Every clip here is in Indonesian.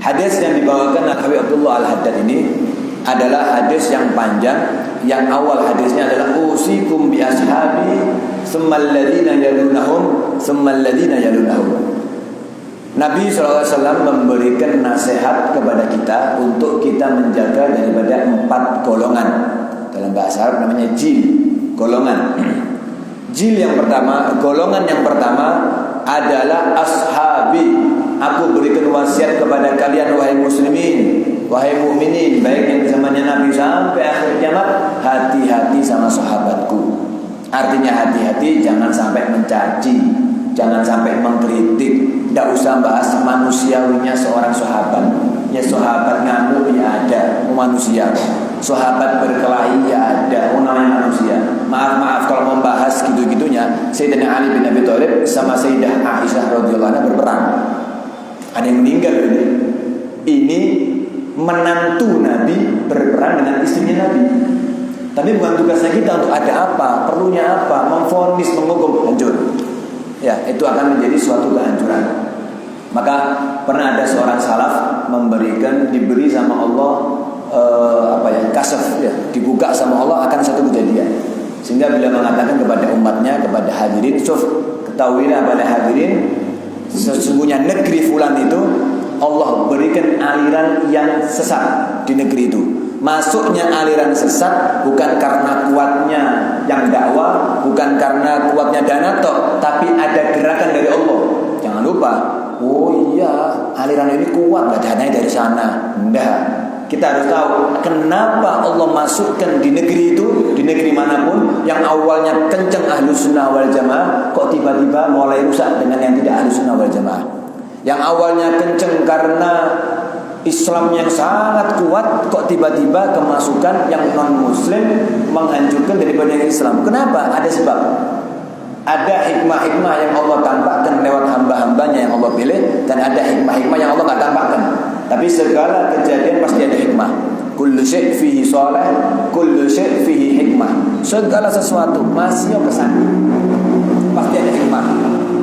Hadis yang dibawakan Habib Abdullah Al-Haddad ini adalah hadis yang panjang. Yang awal hadisnya adalah usikum bi ashabi tsumma alladziina yalunahum tsumma alladziina yalunahum. Nabi SAW memberikan nasihat kepada kita untuk kita menjaga daripada 4 golongan. Dalam bahasa Arab namanya jil, golongan. Jil yang pertama, golongan yang pertama adalah ashabi. Aku berikan wasiat kepada kalian wahai muslimin, wahai mukminin, baik yang zamannya Nabi sampai akhir kiamat, hati-hati sama sahabatku. Artinya hati-hati, jangan sampai mencaci, jangan sampai mengkritik. Tidak usah bahas manusiawinya seorang sahabat. Ya sahabat ngamuk ya ada, manusia. Sahabat berkelahi ya ada, namanya manusia. Maaf kalau membahas gitu-gitunya. Sayyidina Ali bin Abi Thalib sama Sayyidah Aisyah radhiyallahu anha berperang. Ada yang meninggal ini. Ini menantu Nabi berperang dengan istrinya Nabi. Tapi bukan tugasnya kita untuk ada apa, perlunya apa, memvonis, menghukum, hancur. Ya, itu akan menjadi suatu kehancuran. Maka pernah ada seorang salaf diberi sama Allah kasaf ya, dibuka sama Allah akan satu kejadian. Sehingga bila mengatakan kepada umatnya, kepada hadirin, ketahuilah pada hadirin, sesungguhnya negeri fulan itu Allah berikan aliran yang sesat di negeri itu. Masuknya aliran sesat bukan karena kuatnya yang dakwah, bukan karena kuatnya dana toh, tapi ada gerakan dari Allah. Jangan lupa, oh iya, aliran ini kuat, nggak dananya dari sana. Enggak. Kita harus tahu kenapa Allah masukkan di negeri itu, di negeri manapun yang awalnya kenceng Ahlus Sunnah wal Jamaah, kok tiba-tiba mulai rusak dengan yang tidak Ahlus Sunnah wal Jamaah. Yang awalnya kenceng karena Islam yang sangat kuat, kok tiba-tiba kemasukan yang non-muslim menghancurkan daripada yang Islam. Kenapa? Ada sebab. Ada hikmah-hikmah yang Allah tampakkan lewat hamba-hambanya yang Allah pilih, dan ada hikmah-hikmah yang Allah tak tampakkan. Tapi segala kejadian pasti ada hikmah. Kullu syai' fihi shalih, kullu syai' fihi hikmah. Segala sesuatu masih kesan, pasti ada hikmah.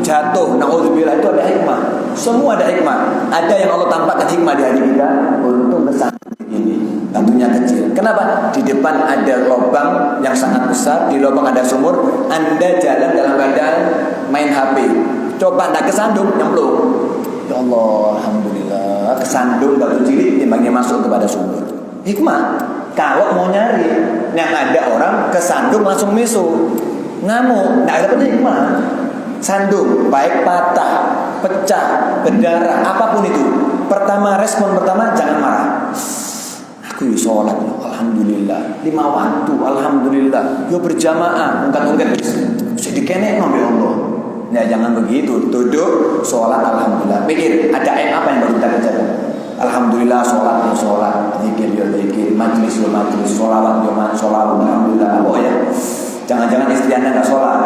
Jatuh, naudzubillah, itu ada hikmah. Semua ada hikmah. Ada yang Allah tampakkan hikmah di hati kita untuk kesan ini. Tentunya kecil. Kenapa? Di depan ada lubang yang sangat besar, di lubang ada sumur. Anda jalan dalam keadaan main HP. Coba anda kesandung, nyemplung. Ya Allah, alhamdulillah, kesandung batu cilik timbangnya masuk kepada sumur. Hikmah. Kalau mau nyari, yang ada orang kesandung langsung misu, ngamuk, nggak dapat hikmah. Sandung, baik patah, pecah, berdarah, apapun itu. Respon pertama jangan marah. Aku sholat, alhamdulillah, 5 waktu, alhamdulillah, yo berjamaah, ungkat-ungkat, sedih kenek ya Allah. Ya jangan begitu, duduk, sholat, alhamdulillah. Pikir, ada apa yang baru kita kerjakan? Alhamdulillah, sholat, zikir, zikir, majlis, sholawat, sholawat, alhamdulillah. Oh ya, jangan-jangan istri anda nggak sholat,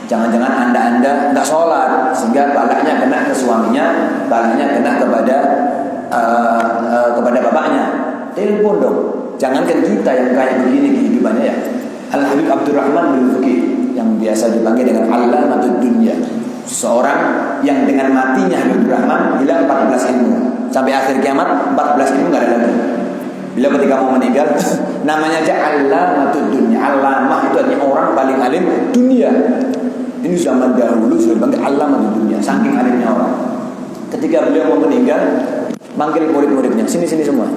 jangan-jangan anda nggak sholat, sehingga balaknya kena ke suaminya, balaknya kena kepada bapaknya. Telepon dong. Jangankan kita yang kayak begini kehidupannya ya. Al-Habib Abdurrahman bin Fuqih yang biasa dipanggil dengan Allamatud Dunya. Seorang yang dengan matinya Habib Abdurrahman hilang 14 ilmu. Sampai akhir kiamat 14 ilmu enggak ada lagi. Bila ketika mau meninggal namanya aja Allamatud Dunya. Allamah itu artinya orang paling alim dunia. Ini zaman dahulu sudah dipanggil Allamatud Dunya, saking alimnya orang. Ketika beliau mau meninggal, manggil murid-muridnya, sini semua.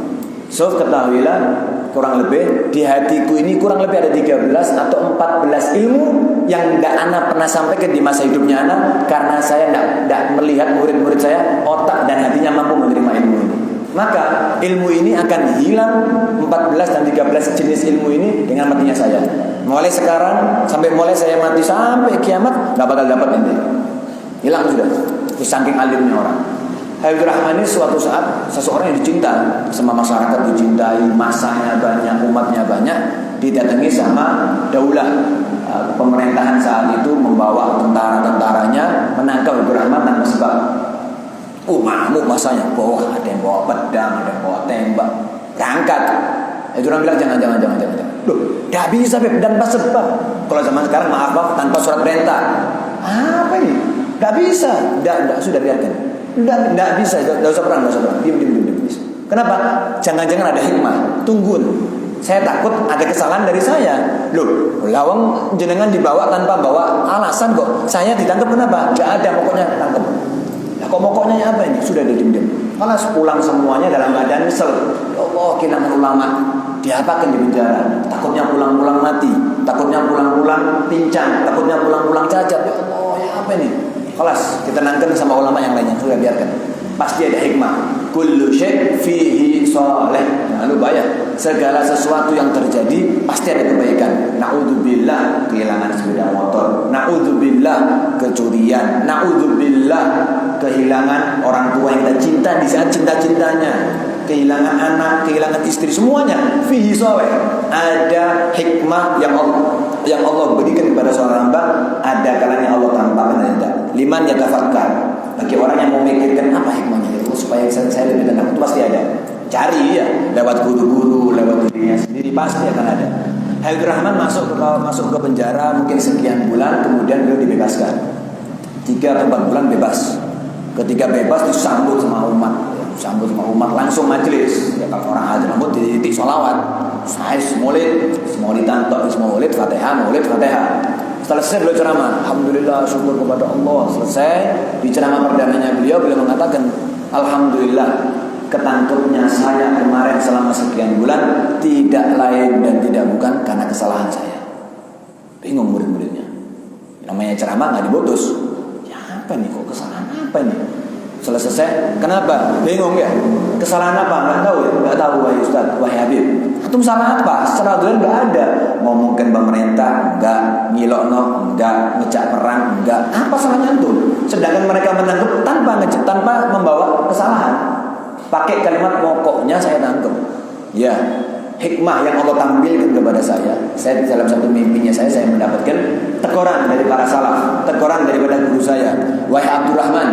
So ketahuilah, kurang lebih di hatiku ini kurang lebih ada 13 atau 14 ilmu yang tidak anak pernah sampaikan di masa hidupnya anak, karena saya tidak melihat murid-murid saya otak dan hatinya mampu menerima ilmu ini. Maka ilmu ini akan hilang, 14 dan 13 jenis ilmu ini dengan matinya saya. Mulai sekarang sampai mulai saya mati sampai kiamat nggak bakal dapat ini. Hilang sudah. Itu saking alimnya orang. Habib Rahman ini suatu saat seseorang yang dicinta sama masyarakat, dicintai, masanya banyak, umatnya banyak, didatangi sama daulah. Pemerintahan saat itu membawa tentara-tentaranya menangkap Habib Rahman tanpa sebab. Mahmud masanya, ada yang bawa pedang, ada yang bawa tembak, berangkat. Itu orang bilang jangan. Loh, tidak bisa tanpa sebab. Kalau zaman sekarang maaf tanpa surat perintah. Apa ini? Tidak bisa. Tidak, sudah biarkan. Enggak bisa, enggak usah perang. Diam. Kenapa? Jangan-jangan ada hikmah. Tunggu. Saya takut ada kesalahan dari saya. Loh, lawang jenengan dibawa tanpa bawa alasan kok. Saya ditangkap kenapa? Enggak ada, pokoknya tangkap. Lah kok pokoknya apa ini? Sudah diam. Malah pulang semuanya dalam keadaan nyesel. Ya Allah, kehilangan ulama. Diapakan di penjara? Takutnya pulang-pulang mati, takutnya pulang-pulang pincang, takutnya pulang-pulang cacat. Ya Allah, ya apa ini? Kelas kita nangken sama ulama yang lainnya. Sudah biarkan. Pasti ada hikmah. Kullu syai' fihi shalih. Lalu bayar. Segala sesuatu yang terjadi pasti ada kebaikan. Na'udzubillah kehilangan sepeda motor. Na'udzubillah kecurian. Na'udzubillah kehilangan orang tua yang kita cinta di saat cinta-cintanya. Kehilangan anak, kehilangan istri, semuanya fihi shalih. Ada hikmah yang Allah berikan kepada seorang hamba. Ada kalanya Allah tampakkan ada. Liman yatafakkar. Bagi orang yang mau memikirkan apa hikmahnya itu supaya saya lebih tenang, itu pasti ada. Cari ya, lewat guru-guru, lewat dirinya sendiri pasti akan ada. Habibur Rahman masuk ke penjara mungkin sekian bulan, kemudian beliau dibebaskan. 3 atau 4 bulan bebas. Ketika bebas disambut sama umat, langsung majelis. Ya, kalau orang ada rambut di titik sholawat, saya maulid tantok, maulid Fatihah. Selesai beliau ceramah, alhamdulillah, syukur kepada Allah. Selesai di ceramah perdananya beliau mengatakan, alhamdulillah, ketangkepnya saya kemarin selama sekian bulan tidak lain dan tidak bukan karena kesalahan saya. Bingung murid-muridnya. Namanya ceramah nggak diputus. Ya apa nih, kok kesalahan apa nih? Selesai, kenapa? Bingung ya? Kesalahan apa? Nggak tahu ya? Nggak tahu, wahai Ustaz, wahai Habib. Antum salah apa? Secara aturan nggak ada. Ngomongin pemerintah, enggak. Ngilokno, enggak. Ngejak perang, enggak. Apa salahnya antum? Sedangkan mereka menangkap tanpa membawa kesalahan. Pakai kalimat pokoknya saya tangkap. Ya, hikmah yang Allah tampilkan kepada saya. Saya di dalam satu mimpinya saya mendapatkan teguran dari para salaf, teguran daripada guru saya. Wahai Abdurrahman,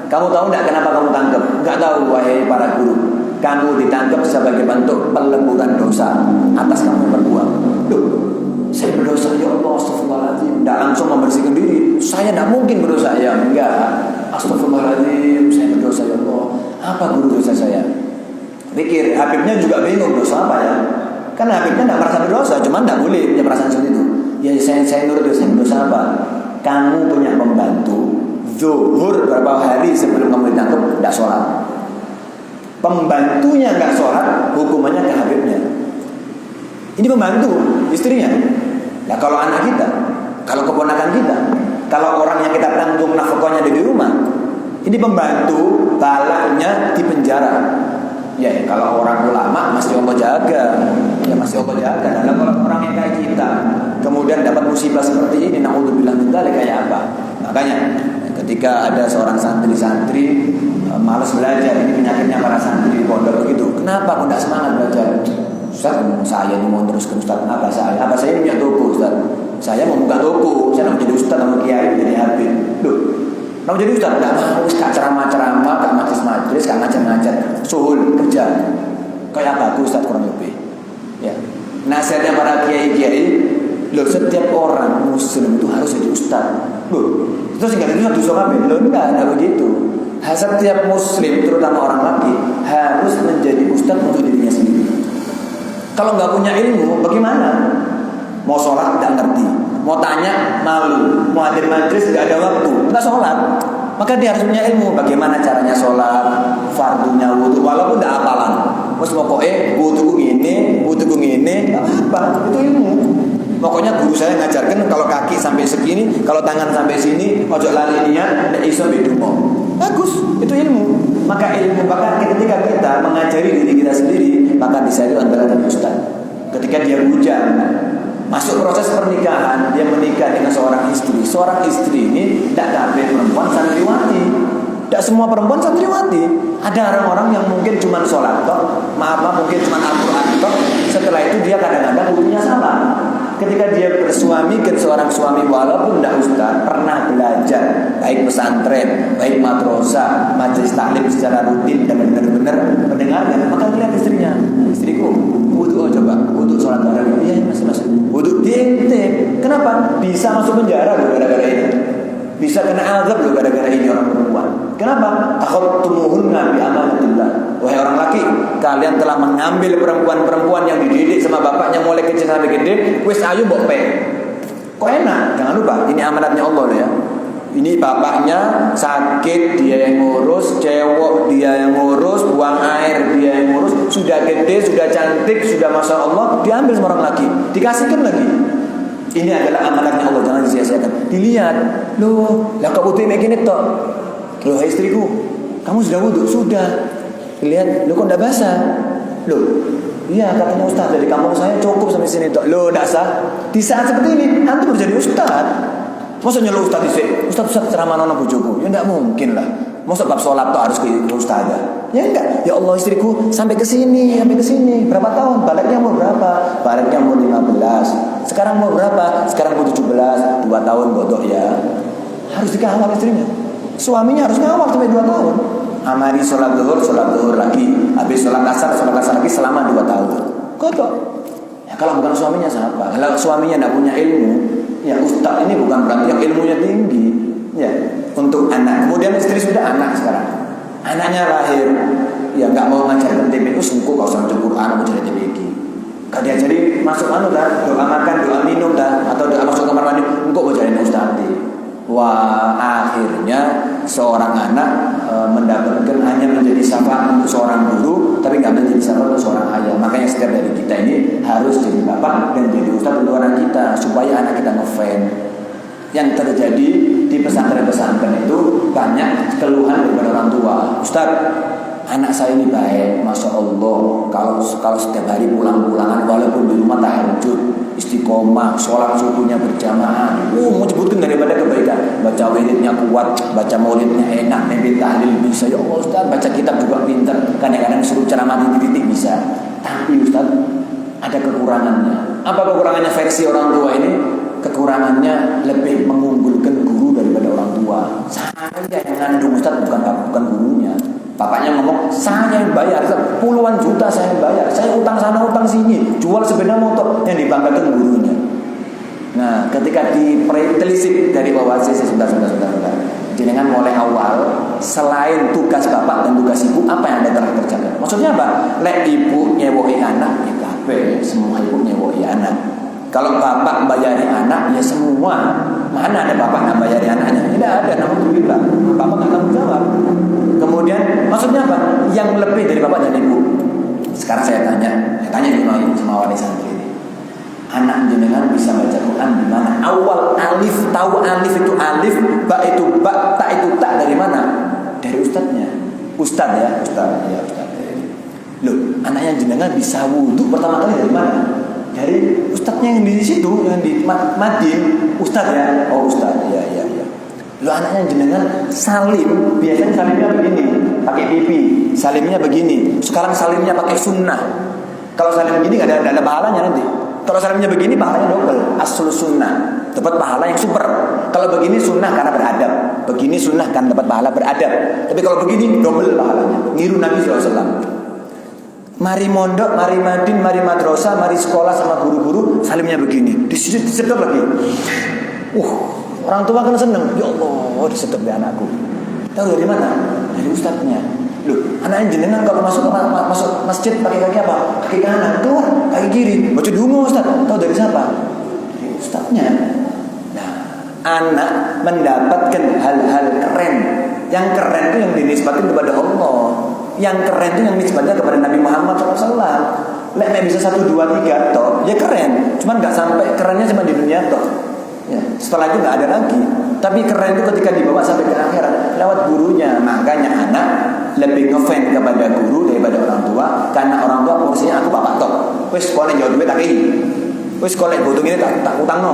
kamu tahu enggak kenapa kamu tangkap? Enggak tahu, wahai para guru. Kamu ditangkap sebagai bentuk peleburan dosa atas kamu berbuat. Duh, saya berdosa ya Allah, astagfirullahaladzim. Tidak langsung membersihkan diri. Saya tidak mungkin berdosa ya, enggak. Astagfirullahaladzim, saya berdosa ya Allah. Apa guru dosa saya? Pikir, Habibnya juga bingung dosa apa ya? Kan Habibnya tidak merasa berdosa, cuma tidak boleh punya perasaan seperti itu. Ya saya nurut dosa. Dosa apa? Kamu punya pembantu zuhur beberapa hari sebelum kamu ditangkap tidak sholat. Pembantunya nggak sholat, hukumannya ke Habibnya. Ini pembantu, istrinya. Nah kalau anak kita, kalau keponakan kita, kalau orang yang kita tanggung nafkahnya di rumah, ini pembantu, balanya di penjara. Ya kalau orang ulama masih Allah jaga, ya masih Allah jaga. Dan kalau orang yang kayak kita, kemudian dapat musibah seperti ini, naudzubillah min dzalik, kayak apa? Makanya ketika ada seorang santri-santri malas belajar, ini penyakitnya para santri pondok begitu. Kenapa kok tidak semangat belajar? Ustaz, saya ini mau teruskan Ustaz. Apa saya ini punya toko Ustaz. Saya mau buka toko, saya mau jadi Ustaz sama kiai, jadi habib. Duh, mau jadi Ustaz? Tidak mau, gak ceramah-ceramah, gak majlis-majlis, gak ngajar-ngajar. Suhul kerja. Kayak apa Ustaz kurang lebih. Ya. Nasihatnya para kiai-kiai, loh setiap orang muslim itu harus jadi Ustaz. Loh, terus enggak itu satu soal loh enggak begitu. Setiap muslim terutama orang laki harus menjadi ustaz untuk dirinya sendiri. Kalau nggak punya ilmu bagaimana? Mau sholat nggak ngerti, mau tanya malu, mau hadir majlis nggak ada waktu, nggak sholat. Maka dia harus punya ilmu bagaimana caranya sholat, fardunya wudu, walaupun nggak hafalan. Terus pokoknya wudu ini, apa? Itu ilmu. Pokoknya guru saya ngajarkan kalau kaki sampai segini, kalau tangan sampai sini, ojo lali niat, ndak iso bidumo. Bagus, itu ilmu. Maka ketika kita mengajari diri kita sendiri, maka bisa itu antara dan ustaz. Ketika dia bujang, masuk proses pernikahan, dia menikah dengan seorang istri. Seorang istri ini tidak kabeh perempuan santriwati. Tidak semua perempuan santriwati. Ada orang-orang yang mungkin cuma sholat toh, mungkin cuma Al-Quran toh. Setelah itu dia kadang-kadang wudunya salah. Ketika dia bersuami ke seorang suami walaupun tidak ustaz, pernah belajar baik pesantren, baik madrasah, majelis taklim secara rutin dan benar-benar mendengarkan, maka lihat istrinya, istriku wudu coba, wudu sholat bareng, iya mas, wudu diintip. Kenapa? Bisa masuk penjara loh gara-gara ini, bisa kena azab loh gara-gara ini orang perempuan. Kenapa? Takhattumuhunna bi amanatillah. Wahai orang laki, kalian telah mengambil perempuan-perempuan yang dididik sama bapaknya mulai kecil sampai gede, wis ayu mbok pe. Kok enak? Jangan lupa, ini amanatnya Allah loh ya. Ini bapaknya sakit, dia yang ngurus, cewek dia yang ngurus, buang air dia yang ngurus, sudah gede, sudah cantik, sudah masya Allah, diambil sama orang laki, dikasihkan lagi. Ini adalah amanatnya Allah, jangan disia-siakan. Dilihat, loh, lah kok butuh kayak gini toh? Loh, istriku, kamu sudah wudhu? Sudah. Lihat, loh kok tidak basah? Loh, iya katanya Ustaz dari kampung saya cukup sampai sini toh. Loh, tidak sah. Di saat seperti ini, antum menjadi Ustaz. Maksudnya lo Ustaz disini, Ustaz ceramah nona bujuku, ya tidak mungkin lah. Maksud bab sholat tuh harus ke Ustaz ya? Ya enggak. Ya Allah istriku sampai ke sini. Berapa tahun? Baliknya umur berapa? Baliknya umur 15. Sekarang umur berapa? Sekarang umur 17. 2 tahun bodoh ya. Harus dikawal istrinya. Suaminya harus ngawal sampai 2 tahun. Amari sholat zuhur lagi. Habis sholat asar lagi selama 2 tahun. Kodok. Ya kalau bukan suaminya siapa? Kalau suaminya tidak punya ilmu, ya ustaz ini bukan berarti yang ilmunya tinggi. Ya, untuk anak. Kemudian istri sudah anak sekarang. Anaknya lahir, ya nggak mau ngajarin TPQ, sungguh kau sama Quran mau jadi TPQ. Kalau diajari masuk dah, doa makan, doa minum dah, atau doa masuk kamar mandi, engkau mau jadi ustaz. Wah, akhirnya seorang anak mendapatkan hanya menjadi syafaat untuk seorang guru, tapi nggak menjadi syafaat untuk seorang ayah. Makanya setiap dari kita ini harus jadi bapak dan jadi ustaz untuk anak kita, supaya anak kita ngefan. Yang terjadi di pesantren-pesantren itu banyak keluhan daripada orang tua. Ustaz, anak saya ini baik, masya Allah. Kalau setiap hari pulang-pulangan, walaupun di rumah tahajud, istiqomah, sholat subuhnya berjamaah, mau sebutkan daripada kebaikan. Baca wiridnya kuat, baca maulidnya enak, nebit tahlil bisa. Ya Allah Ustaz, baca kitab juga pintar. Kadang-kadang suruh ceramah titik-titik bisa. Tapi Ustaz, ada kekurangannya. Apa kekurangannya versi orang tua ini? Kekurangannya lebih mengunggulkan guru daripada orang tua. Saya yang ngandung Ustaz, bukan gurunya. Bapaknya ngomong, saya yang bayar, puluhan juta saya yang bayar, saya utang sana utang sini, jual sepeda motor, yang dibanggakan gurunya. Nah, ketika ditelisik dari bawah sisi sudah. Jenengan mulai awal, selain tugas bapak dan tugas ibu, apa yang anda telah kerjakan? Maksudnya apa? Lek ibu nyewoi anak, ya kabeh, semua ibu nyewoi anak. Kalau bapak bayari anak, ya semua. Mana ada bapak yang bayari anaknya? Tidak ada, namun bila bapak nggak tanggung jawab. Kemudian maksudnya apa? Yang lebih dari bapak dan ibu. Sekarang saya tanya sama wali santri ini. Anak jenengan bisa baca Quran di mana? Awal alif, tahu alif itu alif, ba itu ba, ta itu tak dari mana? Dari ustadznya. Ustadz ya. Loh, anaknya jenengan bisa wudhu pertama kali dari mana? Dari ustadznya yang di situ, yang di Madin, ustadz ya. Oh ustadz, ya. Lu anaknya jenengan salim, biasanya salimnya begini, pakai pipi, salimnya begini. Sekarang salimnya pakai sunnah. Kalau salim begini nggak ada pahalanya nanti. Kalau salimnya begini pahalanya double, asal sunnah, dapat pahala yang super. Kalau begini sunnah karena beradab, begini sunnah kan dapat pahala beradab. Tapi kalau begini double pahalanya. Niru Nabi SAW. Mari mondok, mari madin, mari madrasah, mari sekolah sama guru-guru, salimnya begini. Disedep lagi. Orang tua kan seneng. Ya Allah, disedep deh anakku. Tahu dari mana? Dari ustadznya. Loh, anaknya jenengan kalau masuk masjid pakai kaki apa? Kaki kanan, keluar kaki kiri. Baca dungu ustaz. Tahu dari siapa? Dari ustadznya. Nah, anak mendapatkan hal-hal keren. Yang keren itu yang dinisbatkan kepada Allah. Yang keren itu yang nisbatnya kepada Nabi Muhammad SAW. Lek bisa 1, 2, 3 toh, ya keren. Cuman nggak sampai kerennya cuma di dunia toh. Ya, setelah itu nggak ada lagi. Tapi keren itu ketika dibawa sampai ke akhirat lewat gurunya. Makanya anak lebih ngefan kepada guru daripada orang tua. Karena orang tua porsinya aku bapak tok. Wes sekolah jauh duit tak ini. Wes sekolah butuh ini tak utang no.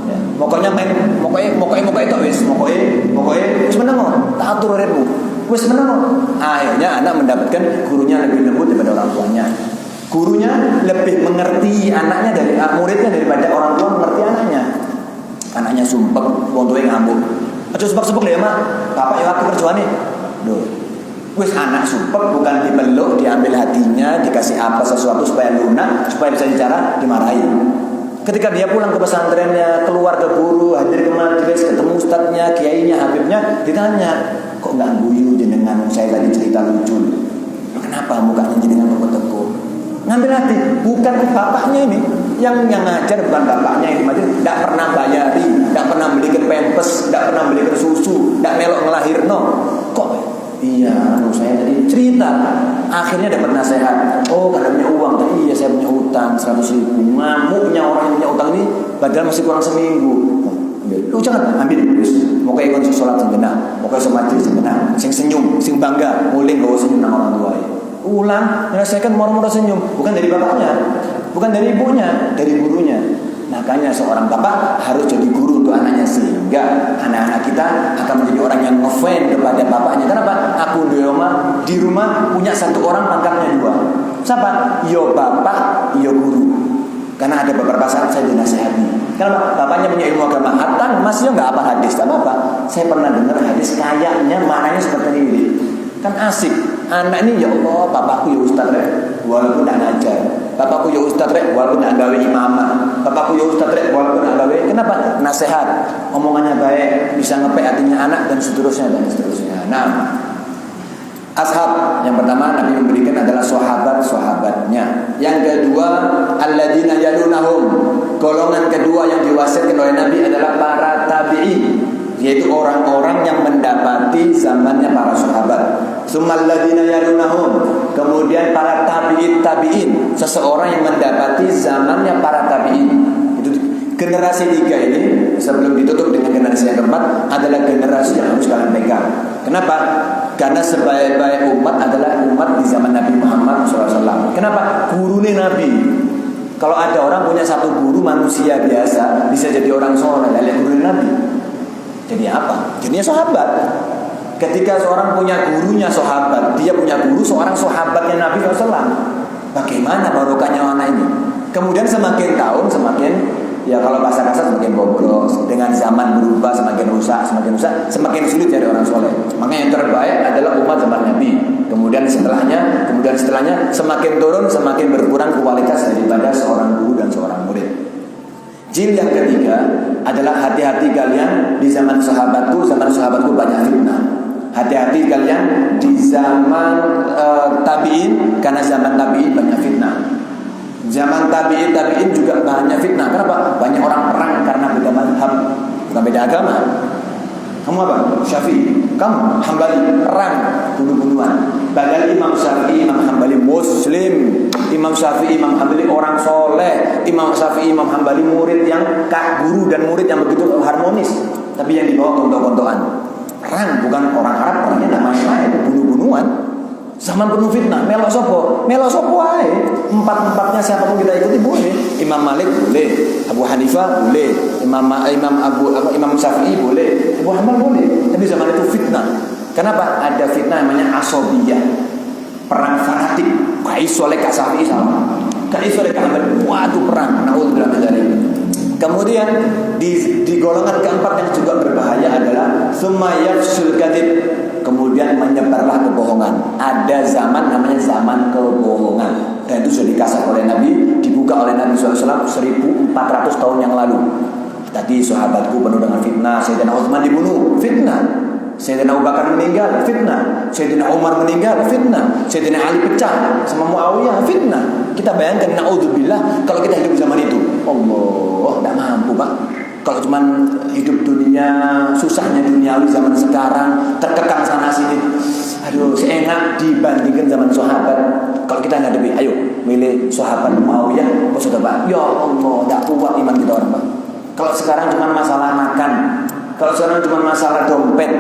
Ya, pokoknya main, pokoknya tok wes, pokoknya sebenarnya tak atur uripmu. Wes menang. Akhirnya anak mendapatkan gurunya lebih lembut daripada orang tuanya. Gurunya lebih mengerti anaknya dari muridnya daripada orang tua mengerti anaknya. Anaknya sumpek, wong tuwa ngambuk. Aja sumpek-sumpek lho ya, Mak. Bapak ya waktu kerjane. Loh. Wes anak sumpek bukan dipeluk, diambil hatinya, dikasih apa sesuatu supaya lunak, supaya bisa bicara, dimarahi. Ketika dia pulang ke pesantrennya, keluar ke guru, hadir ke majelis, ketemu ustadznya, kiainya, habibnya, ditanya, kok kok nggak guyu jenengan, saya tadi cerita lucu. Kenapa mukanya jenengan teko-teko? Ngambil hati, bukan bapaknya ini yang ngajar, bukan bapaknya ini. Tidak pernah bayari, tidak pernah belikan pempes, tidak pernah belikan susu, tidak melok ngelahirno. Kok iya, saya tadi cerita, akhirnya dapat nasihat. Oh, karena punya uang. Iya, saya punya utang 100.000. Ngamuknya orang yang punya utang ini, padahal masih kurang seminggu. Lu jangan ambil, mau kayak ikut sholat segenap, mau kayak sholat segenap, sing senyum, sing bangga, muling gak senyum sama orang tua. Ulang, menyelesaikan moro-moro senyum, bukan dari bapaknya, bukan dari ibunya, dari gurunya. Makanya seorang bapak harus jadi guru untuk anaknya, sehingga anak-anak kita akan menjadi orang yang ngefan kepada bapaknya. Kenapa? Aku di rumah punya satu orang pangkatnya 2. Siapa? Yo bapak, yo guru. Karena ada beberapa saat saya dinasihati. Kenapa? Bapaknya punya ilmu agama, hatam masih nggak apa hadis, tak apa. Saya pernah dengar hadis kayaknya maknanya seperti ini. Kan asik. Anak ini, ya Allah, bapakku ya ustaz rek, walaupun tidak ngajar. Bapakku ya ustaz rek, walaupun tidak gawe imamah. Bapakku ya ustaz rek, walaupun tidak gawe. Kenapa? Nasihat, omongannya baik, bisa ngepek hatinya anak dan seterusnya dan seterusnya. Nah, ashab yang pertama Nabi memberikan adalah sahabat-sahabatnya. Yang kedua, alladzina yalunahum. Golongan kedua yang diwasiatkan oleh Nabi adalah para tabi'in, yaitu orang-orang yang mendapati zamannya para sahabat. Tsummal ladzina yalunahum. Kemudian para tabi'in, seseorang yang mendapati zamannya para tabi'in. Itu generasi 3 ini sebelum ditutup dengan generasi yang keempat adalah generasi yang harus kalian pegang. Kenapa? Karena sebaik-baik umat adalah umat di zaman Nabi Muhammad SAW. Kenapa? Gurunya Nabi. Kalau ada orang punya satu guru manusia biasa, bisa jadi orang soleh, lalu gurunya Nabi. Jadi apa? Jadinya sahabat. Ketika seorang punya gurunya sahabat, dia punya guru seorang sahabatnya Nabi SAW. Bagaimana barokahnya anak ini? Kemudian semakin tahun semakin, ya kalau bahasa kasar semakin bobrok. Dengan zaman berubah semakin rusak, semakin sulit jadi orang soleh. Makanya yang terbaik adalah umat zaman Nabi. Kemudian setelahnya semakin turun, semakin berkurang kualitas daripada seorang guru dan seorang murid. Jil yang ketiga adalah hati-hati kalian di zaman sahabatku banyak fitnah. Hati-hati kalian di zaman tabi'in, karena zaman tabi'in banyak fitnah. Zaman tabi'in juga banyak fitnah. Kenapa? Banyak orang perang karena beda mazhab, bukan beda agama. Kamu apa? Syafi'i. Kamu Hambali, perang, bunuh-bunuhan. Padahal Imam Syafi'i, Imam Hambali Muslim. Imam Syafi'i, Imam Hambali orang soleh. Imam Syafi'i, Imam Hambali murid yang guru dan murid yang begitu harmonis. Tapi yang dibawa kontok-kontokan. Perang, bukan orang Arab, perangnya tidak main-main, bunuh-bunuhan. Zaman penuh fitnah, melok sopo aja. Empat-empatnya siapapun kita ikuti boleh. Imam Malik boleh, Abu Hanifah boleh, Imam Syafi'i boleh, Abu Hanbal boleh. Tapi zaman itu fitnah. Kenapa? Ada fitnah namanya asobiyah, perang fanatik. Kais oleh Kak Syafi'i sama, Kais oleh Kak Hanbal. Waduh perang. Naudzubillah min dzalik. Kemudian di golongan keempat yang juga berbahaya adalah summa yafsul kadzib. Kemudian menyebarlah kebohongan. Ada zaman namanya zaman kebohongan, dan itu sudah dikasih oleh Nabi, dibuka oleh Nabi SAW 1400 tahun yang lalu. Tadi sahabatku penuh dengan fitnah. Sayyidina Utsman dibunuh, fitnah. Sayyidina Abu Bakar meninggal, fitnah. Sayyidina Umar meninggal, fitnah. Sayyidina Ali pecah sama Muawiyah, fitnah. Kita bayangkan, naudzubillah, kalau kita hidup zaman itu, Allah, tidak mampu Pak. Kalau cuma hidup dunia, susahnya duniawi zaman sekarang, terkekang sana sini, aduh, seenak dibandingkan zaman sahabat. Kalau kita ngadepi, ayo milih sahabat Muawiyah, apa sudah Pak? Ya Allah, tidak kuat iman kita orang Pak. Kalau sekarang cuma masalah makan, kalau sekarang cuma masalah dompet,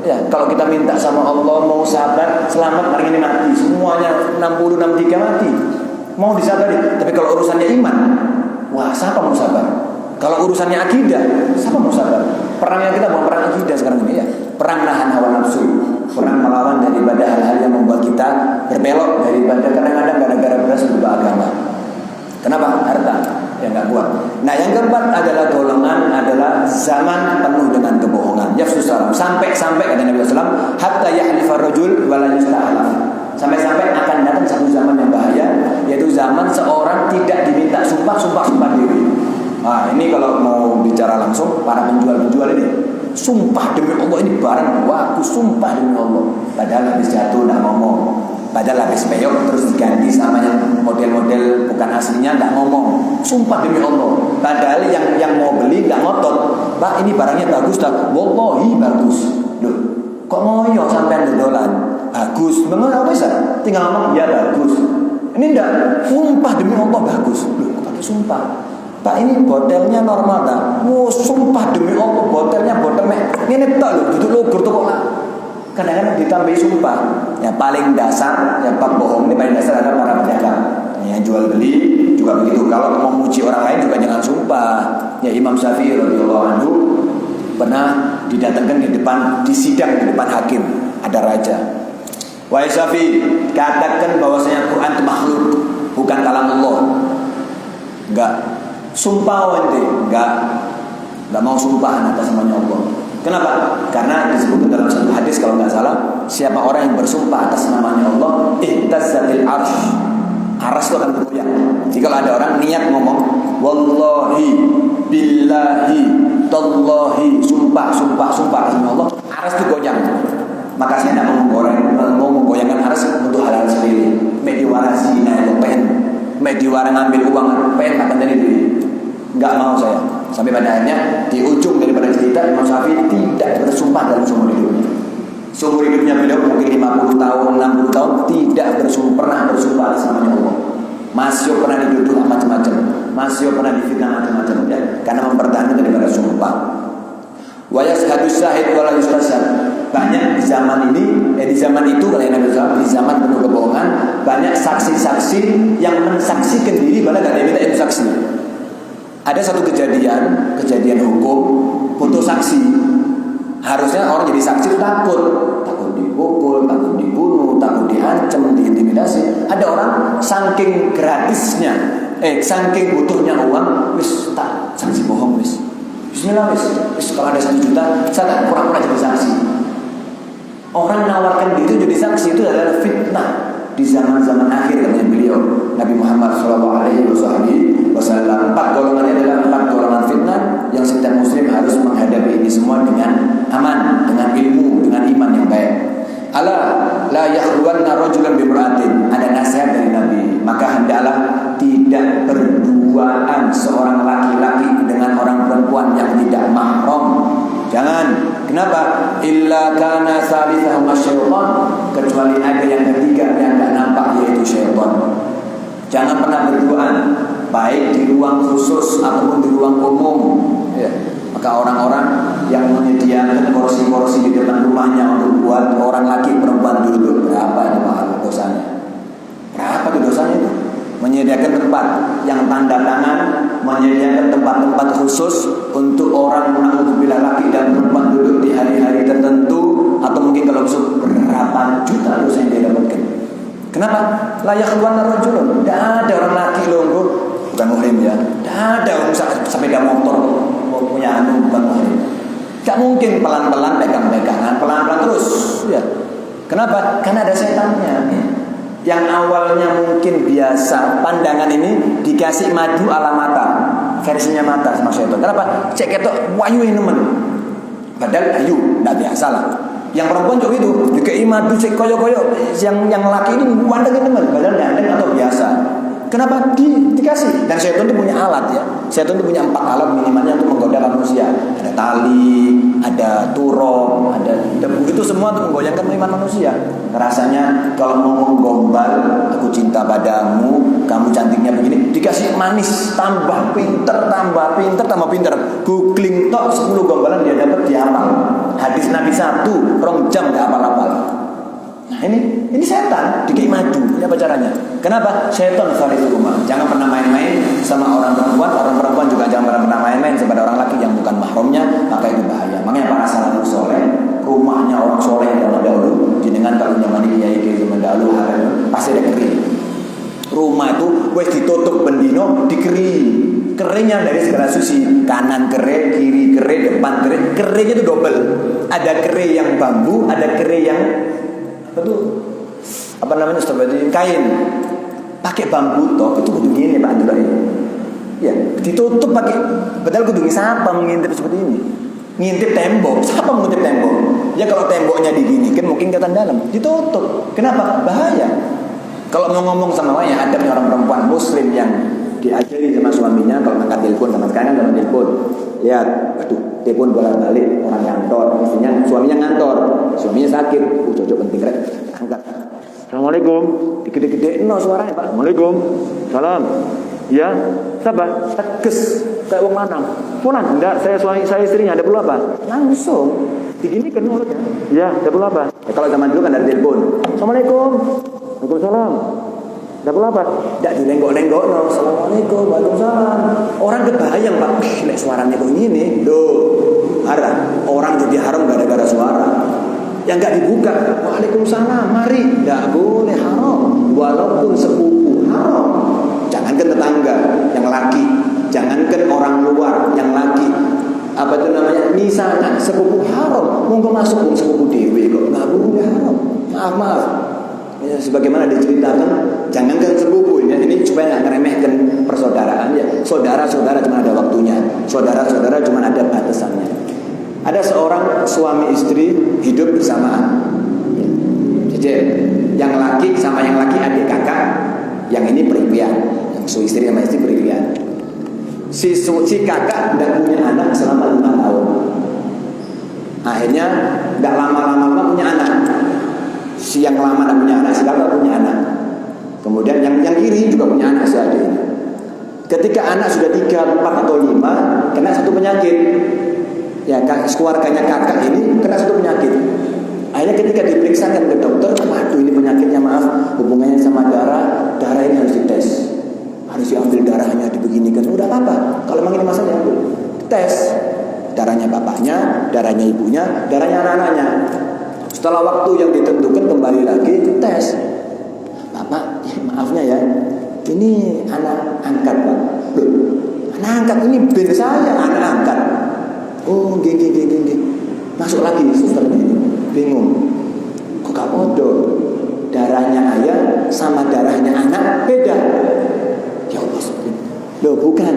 ya kalau kita minta sama Allah mau sabar, selamat hari ini mati, semuanya 66 mati, mau disabari. Tapi kalau urusannya iman, wah siapa mau sabar? Kalau urusannya akidah, siapa mau sabar? Perangnya kita bukan perang akidah sekarang ini ya, perang nahan hawa nafsu, perang melawan daripada hal-hal yang membuat kita berbelok, daripada kadang-kadang gara-gara beras berubah agama. Kenapa? Harta yang nggak kuat. Nah yang keempat adalah golongan adalah zaman penuh dengan kebohongan. Yafsus salam, sampai kata Nabi SAW, hatta yahlifar rajul wala yustahlaf. Sampai akan datang satu zaman yang bahaya, yaitu zaman seorang tidak diminta sumpah diri. Nah ini kalau mau bicara langsung para penjual ini, sumpah demi Allah ini barang aku sumpah demi Allah. Padahal habis jatuh nggak ngomong. Padahal habis peyok terus diganti sama yang model-model bukan aslinya nggak ngomong. Sumpah demi Allah. Padahal yang mau beli nggak ngotot. Pak ini barangnya bagus tak? Wallahi bagus. Loh, kok ngoyo sampai dodolan? Bagus. Mengapa bisa? Tinggal ngomong ya bagus. Ini enggak sumpah demi Allah bagus. Loh, kok pakai sumpah? Pak ini botelnya normal tak? Oh, sumpah demi Allah botelnya ini tak loh, duduk logur tuh kok. Kadang-kadang ditambahi sumpah. Yang paling dasar, yang bab bohong ini paling dasar adalah para pedagang. Yang jual beli juga begitu. Kalau mau memuji orang lain juga jangan sumpah. Ya Imam Syafi'i radhiyallahu anhu pernah didatangkan di sidang di depan hakim, ada raja. Wahai Syafi'i, katakan bahwasanya Quran itu makhluk, bukan kalam Allah. Enggak. Sumpah ente, enggak mau sumpah atas namanya Allah. Kenapa? Karena disebut dalam satu hadis kalau nggak salah, siapa orang yang bersumpah atas namanya Allah, ihtazzatil arsy. Arsy itu akan bergoyang. Jadi kalau ada orang niat ngomong, wallahi, billahi, tallahi, sumpah atas nama Allah, arsy itu goyang. Maka saya tidak mau menggoyangkan arsy untuk hal-hal sendiri. Mediwara zina itu mediwara ngambil uang pengen akan jadi diri. Enggak mau saya. Sampai pada akhirnya di ujung daripada cerita Imam Syafi'i tidak bersumpah dalam seumur hidupnya. Seumur hidupnya beliau mungkin 50 tahun, 60 tahun tidak pernah bersumpah atas namanya Allah. Masih pernah dituduh macam-macam, masih pernah difitnah macam-macam ya, karena mempertahankan daripada sumpah. Wa yashhadu syahid wa la yustashhad. Banyak di zaman ini, di zaman itu kalau Nabi SAW, di zaman penuh kebohongan, banyak saksi-saksi yang mensaksikan diri malah tidak diminta itu saksi. Ada satu kejadian hukum, foto saksi. Harusnya orang jadi saksi takut dipukul, takut dibunuh, takut diancam, diintimidasi. Ada orang saking gratisnya, saking butuhnya uang, wis tak saksi bohong wis. Bismillah wis kalau ada 1 juta, saya tak pura-pura jadi saksi. Orang menawarkan diri jadi saksi itu adalah fitnah di zaman-zaman akhir katanya beliau Nabi Muhammad SAW. 4 golongan adalah 4 golongan fitnah yang setiap muslim harus menghadapi ini semua dengan aman, dengan ilmu, dengan iman yang baik. Ala la yakhluwanna rajulan bimra'atin. Ada nasihat dari Nabi, maka hendaklah tidak berduaan seorang laki-laki dengan orang perempuan yang tidak mahram. Jangan. Kenapa? Illa kana salithahuma syaitan, kecuali ada yang ketiga yang tidak nampak yaitu syaitan. Jangan pernah berduaan, baik di ruang khusus ataupun di ruang umum ya. Maka orang-orang yang menyediakan kursi-kursi di depan rumahnya untuk buat orang laki perempuan duduk, berapa itu mahal dosanya? Berapa itu dosanya itu? Menyediakan tempat yang tanda tangan, menyediakan tempat-tempat khusus untuk orang na'udzubillah laki dan perempuan duduk di hari-hari tertentu, atau mungkin kalau besok berapa juta dosa yang dia dapatkan. Kenapa? Layak keluar rajulun. Tidak ada orang laki loh, bukan muhrim ya. Tidak ada orang sepeda motor punya bukan muhrim. Tidak mungkin pelan-pelan pegang-pegangan, pelan-pelan terus. Ya. Kenapa? Karena ada setannya. Yang awalnya mungkin biasa, pandangan ini dikasih madu ala mata, versinya mata sama setan. Kenapa? Cek ketok wayu ini teman. Padahal ayu, tidak biasa lah. Yang perempuan juga itu, juga madu cek koyo-koyo. Yang laki ini wandeng teman, padahal gandeng atau biasa. Kenapa? Dikasih. Dan setan itu punya alat ya. Setan itu punya 4 alat minimalnya untuk menggoda manusia. Ada tali, ada turok, ada debu. Itu semua untuk menggoyangkan iman manusia. Rasanya kalau mau menggombal, aku cinta padamu, kamu cantiknya begini, dikasih manis, tambah pinter. Googling tok 10 gombalan dia dapat, dia hafal. Hadis Nabi 1, 2 jam dia hafal. Nah ini setan dikasih madu. Ini apa caranya? Kenapa? Setan salih rumah. Jangan pernah main-main sama orang perempuan. Orang perempuan juga jangan pernah main-main kepada orang laki yang bukan mahramnya. Maka itu bahaya. Makanya para salafus soleh, rumahnya orang soleh yang dahulu, jenengan kalau zaman kiai zaman dahulu pasti ada kering. Rumah itu wes ditutup bendino, dikeri. Keringnya dari segala sisi, kanan kere, kiri kere, depan kere. Keringnya itu double. Ada kere yang bambu, ada kere yang apa namanya seperti kain, pakai bambu toh itu kudu gini Pak Andra ini. Ya, ditutup pakai, padahal kudu siapa mengintip seperti ini. ngintip tembok. Siapa mau ngintip tembok? Ya kalau temboknya diginikan mungkin kelihatan dalam. Ditutup. Kenapa? Bahaya. Kalau mau ngomong sama wanita, adabnya orang perempuan muslim yang diajari sama suaminya, kalau angkat telepon sama sekarang kalau telepon, lihat, aduh, telepon bolak-balik orang kantor, mestinya suaminya ngantor, suaminya sakit, cocok penting rek, angkat. Assalamualaikum, gede-gede, no suaranya Pak. Assalamualaikum, salam. Ya, sabar, tegas, kayak wong lanang. Pulang, enggak, saya istrinya, ada perlu apa? Langsung, diginikan mulutnya. Ya, ada perlu apa? Ya, kalau zaman dulu kan ada telepon. Assalamualaikum, waalaikumsalam. Ada perlu apa? Tidak dilenggok-lenggok, no. Assalamualaikum, waalaikumsalam. Orang kebayang Pak, lek suaranya kok ini, loh, haram. Orang jadi haram gara-gara suara. Yang nggak dibuka, waalaikumsalam, mari, nggak boleh, haram. Walaupun sepupu, haram. Jangankan tetangga yang laki, jangankan orang luar yang laki, apa itu namanya, misalnya sepupu haram, monggo masuk sepupu dewi kok nggak boleh, haram. Maaf. Ya, sebagaimana diceritakan, jangankan sepupu ini supaya nggak meremehkan persaudaraan ya. Saudara-saudara cuma ada waktunya, saudara-saudara cuma ada batasannya. Ada seorang suami istri hidup bersamaan. Jadi yang laki sama yang laki adik kakak, yang ini periwian, yang istri sama istri periwian. Si kakak tidak punya anak selama 5 tahun. Akhirnya tidak lama-lama punya anak. Si yang lama tidak punya anak, si kakak punya anak. Kemudian yang iri juga punya anak, si adik. Ketika anak sudah 3, 4 atau 5, kena satu penyakit. Ya, keluarganya kakak ini kena satu penyakit. Akhirnya ketika diperiksakan ke dokter, waduh ini penyakitnya maaf, hubungannya sama darah ini harus dites. Harus diambil darahnya, dibeginikan. Udah apa? Kalau memang ini masalah diambil. Tes. Darahnya bapaknya, darahnya ibunya, darahnya anak-anaknya. Setelah waktu yang ditentukan kembali lagi tes. Bapak, maafnya ya, ini anak angkat Pak. Loh, anak angkat ini ben saya, anak angkat. Oh, gini. Masuk lagi susternya ini. Bingung. Kok gak bodoh? Darahnya ayah sama darahnya anak beda. Ya Allah, loh bukan.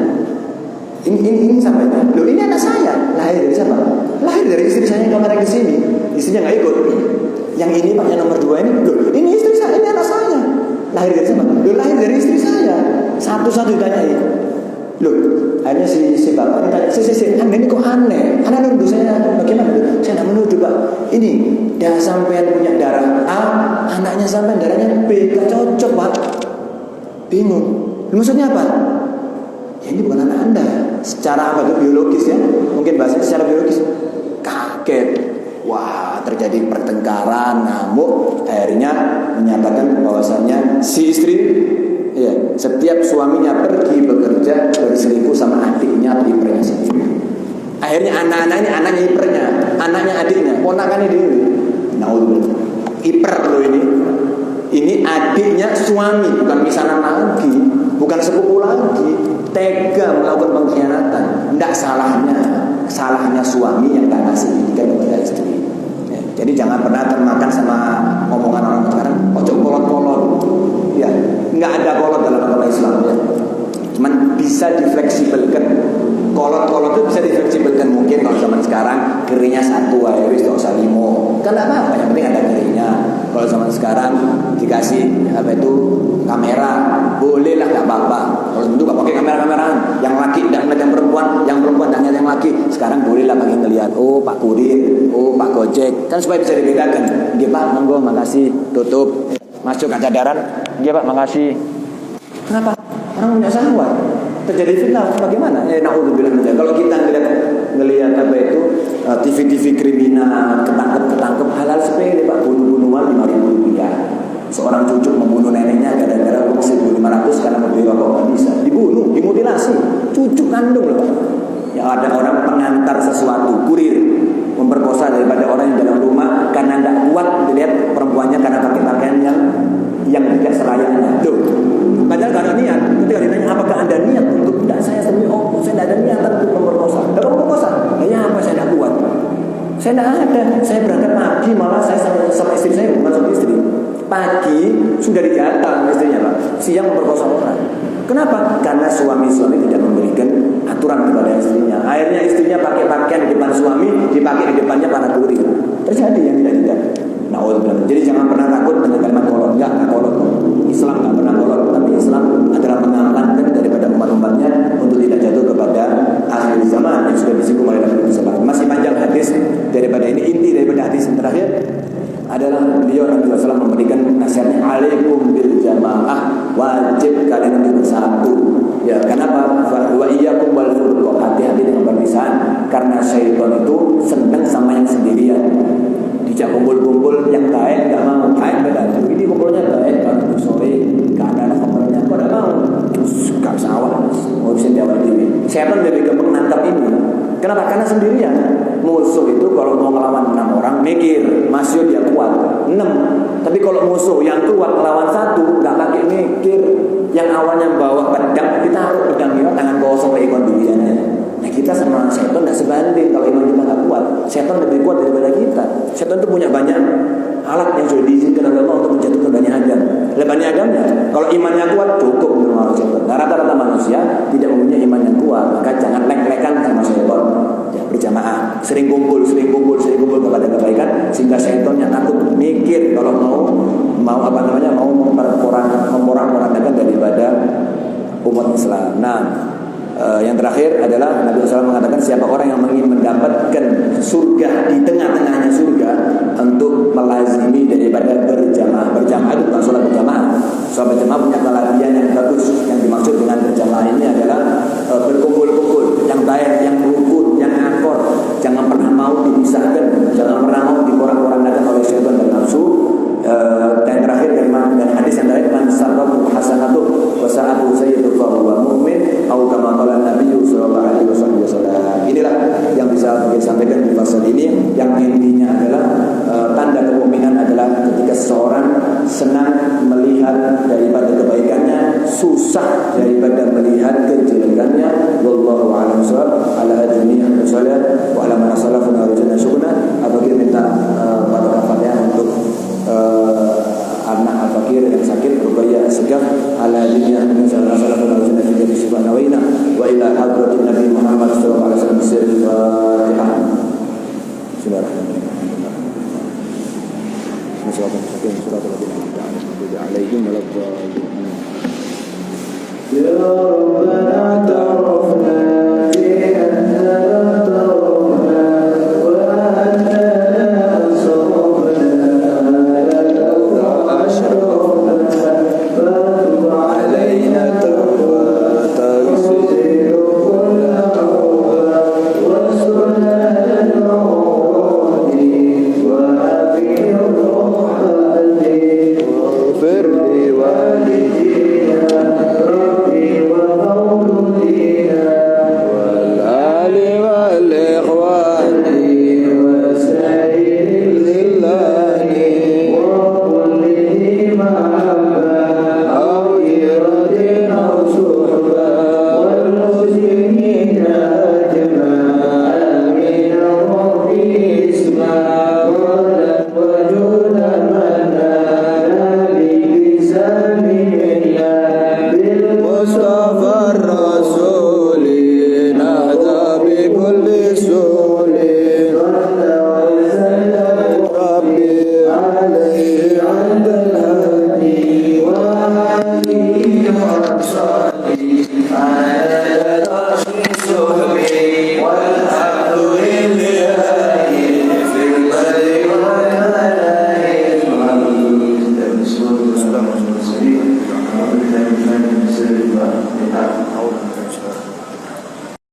Ini sampai. Loh ini anak saya. Lahir dari siapa? Lahir dari istri saya yang kemarin kesini. Istrinya nggak ikut. Yang ini Pak, yang nomor 2 ini. Loh ini istri saya, ini anak saya. Lahir dari siapa? Loh lahir dari istri saya. Satu-satu ditanyain. Loh, akhirnya si bapak ditanya, Anda ini kok aneh? Anda nuduh saya bagaimana? Saya tidak menuduh Pak. Ini dah sampean punya darah A, anaknya sampean darahnya B, gak cocok Pak. Bingung. Maksudnya apa? Ya ini bukan anak Anda. Secara apa itu biologis ya? Mungkin bahasanya secara biologis. Kaget. Wah, terjadi pertengkaran, ngamuk. Akhirnya menyatakan bahwasanya si istri, ya, setiap suaminya pergi bekerja berselingkuh sama adiknya atau iparnya sendiri. Akhirnya anak-anak ini anaknya iparnya, anaknya adiknya, ponakannya dewi. Naudzubillah. Ipar loh ini. Ini adiknya suami, bukan misanan lagi, bukan sepupu lagi. Tega melakukan pengkhianatan. Tidak salahnya suami yang tak kasih pendidikan kepada istri. Ya, jadi jangan pernah termakan sama omongan orang sekarang. Ojo kolot-kolot. Ya, nggak ada kolot dalam agama Islam ya. Cuman bisa difleksibelkan. Kolot-kolot itu bisa difleksibelkan. Mungkin kalau zaman sekarang kirinya 1 wis tak usah 5. Kan enggak apa-apa, yang penting ada kirinya. Kalau zaman sekarang dikasih kamera, bolehlah enggak apa-apa. Kalau tentu enggak pakai kamera-kameraan. Yang laki enggak ngeliat yang perempuan enggak ngeliat yang laki. Sekarang bolehlah pakai ngelihat, oh Pak Kurir, oh Pak Gojek. Kan supaya bisa dibedakan. Dia Pak, monggo makasih, tutup. Masuk kaca daran, dia Pak makasih. Kenapa? Orang punya syahwat. Terjadi fitnah bagaimana? Naudzubillah. Kalau kita ngelihat apa itu TV kriminal, ketangkep halal sepele Pak, bunuh-bunuhan 5.000 rupiah. Seorang cucu membunuh neneknya gara-gara uang 1.500 karena membeli rokok nggak bisa, dibunuh, dimutilasi, cucu kandung loh Pak. Ya ada orang pengantar sesuatu, kurir, memperkosa daripada orang yang dalam rumah karena tidak kuat dilihat perempuannya karena pakai pakaian yang tidak selayaknya. Tuh, padahal gak ada niat. Ketika ditanya apakah anda niat untuk tidak, saya sendiri, saya tidak ada niatan untuk memperkosa. Tidak kamu memperkosa? Ya apa, saya tidak kuat. Saya tidak ada. Saya berangkat pagi, malah saya sama istri saya, bukan sama istri. Pagi sudah dijatah istrinya Pak, siang memperkosa orang. Kenapa? Karena suami-suami tidak memberikan aturan kepada istrinya. Akhirnya istrinya pakai pakaian di depan suami, dipakai di depannya para kurir. Terjadi yang tidak. Na'udzubillah. Jadi jangan pernah takut dengan kalimat kolot. Enggak kolot. Islam enggak pernah kolot, tapi Islam adalah mengamankan daripada umat-umatnya untuk tidak jatuh kepada akhir zaman yang sudah disinggung oleh Nabi SAW. Masih panjang hadis daripada ini. Inti daripada hadis yang terakhir adalah beliau Nabi SAW memberikan nasihatnya, alaikum bil jamaah, wajib kalian untuk bersatu. Ya, kenapa? Wa iyyakum wal furqa, hati-hati dengan perpisahan, karena syaitan itu senang sama yang sendirian. Dijak kumpul-kumpul yang baik enggak mau, baik enggak ada. Ini kumpulnya baik, baru sore, enggak ada kompornya, kok enggak mau. Terus enggak sawah, ngurusin dia sendiri. Syaitan lebih gampang nangkap ini. Kenapa? Karena sendirian. Musuh itu kalau mau melawan 6 orang mikir, masih dia kuat 6. Tapi kalau musuh yang kuat melawan 1, enggak pakai mikir. Yang awalnya bawa pedang, kita harus pedang kita tangan kosong ekor duwiannya. Nah, kita sama setan enggak sebanding kalau iman kita enggak kuat. Setan lebih kuat daripada kita. Setan itu punya banyak alat yang sudah diizinkan oleh Allah untuk menjatuhkan Bani Adam. Bani Adamnya, kalau imannya kuat cukup melawan setan. Nah, rata-rata manusia tidak mempunyai iman yang kuat, maka jangan lek-lekan sama setan. Ya, berjamaah, sering kumpul kepada kebaikan, sehingga setannya takut mikir kalau mau memporak-porandakan daripada umat Islam. Nah, yang terakhir adalah Nabi SAW mengatakan siapa orang yang ingin mendapatkan surga di tengah-tengahnya surga untuk melazimi daripada berjamaah. Berjamaah itu bukan sholat berjamaah. Sholat berjamaah punya kelebihan yang bagus. Yang dimaksud dengan berjamaah ini adalah berkumpul-kumpul, yang baik, yang rukun, yang akor. Jangan pernah mau dipisahkan, jangan pernah mau diporak-porandakan oleh syaitan dan nafsu. Dan terakhir dari hadis yang terakhir, man sarrafu hasanatuh wa sa'atu sayyidu fa huwa mu'min atau kama qala Nabi sallallahu alaihi wasallam. Inilah yang bisa kita sampaikan di pasal ini. Yang intinya adalah tanda kemukminan adalah ketika seseorang senang melihat daripada kebaikannya, susah daripada melihat kejelekannya. Wallahu a'lam bishawab. Ala ajmi'in wasallam wa ala man salafuna rujuna syukurna. Apabila minta pada Fatihah untuk anak al-fakir yang sakit Ruqayyah Segaf ala dunia sallallahu alaihi wasallam fi subhanahu wa ila hadratin Nabi Muhammad sallallahu alaihi wasallam sirri Fatihah. Bismillahirrahmanirrahim. Ya Rabbana